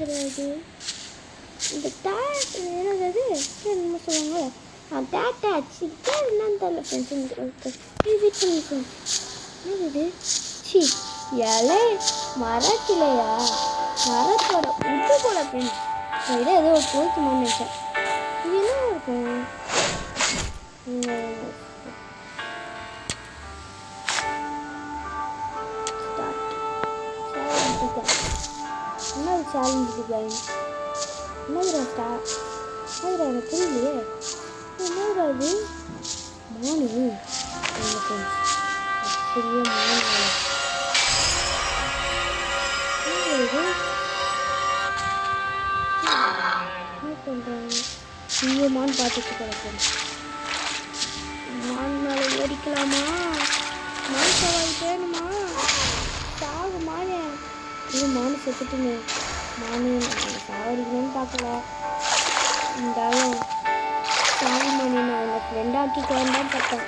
கிடையாது. இந்த என்னது என்ன சொல்லுவாங்க, டேட்டா அடிச்சுக்கிட்டே என்னன்னு தெரியல ஃப்ரெண்ட்ஸ். என்னது சி இலை மரக்கிளையா, மரத்தோட உப்பு போல ஃப்ரெண்ட்ஸ். இதை ஏதோ ஒரு போய்க்குமான்னு நினைச்சேன். இது என்ன இருக்கும்? என்னது சேலஞ்சு பிளான்? என்னதுடா எனக்கு புரியலையே. என்னதுடா இது? மானு பெரிய மான் என்ன பண்ணுறாங்க? மான் பார்த்துட்டு கிடக்குறேன். மான் மேலே ஏறிக்கலாமா? மான் சவாரி வேணுமா? சாகு மானே. இது மானு செத்துட்டுமே. மானு சாவடிக்கணும்னு பார்க்கல. இருந்தாலும் சாகு மானு நான் அவங்க ஃப்ரெண்டாக்கி கொண்டான்னு பார்த்தேன்.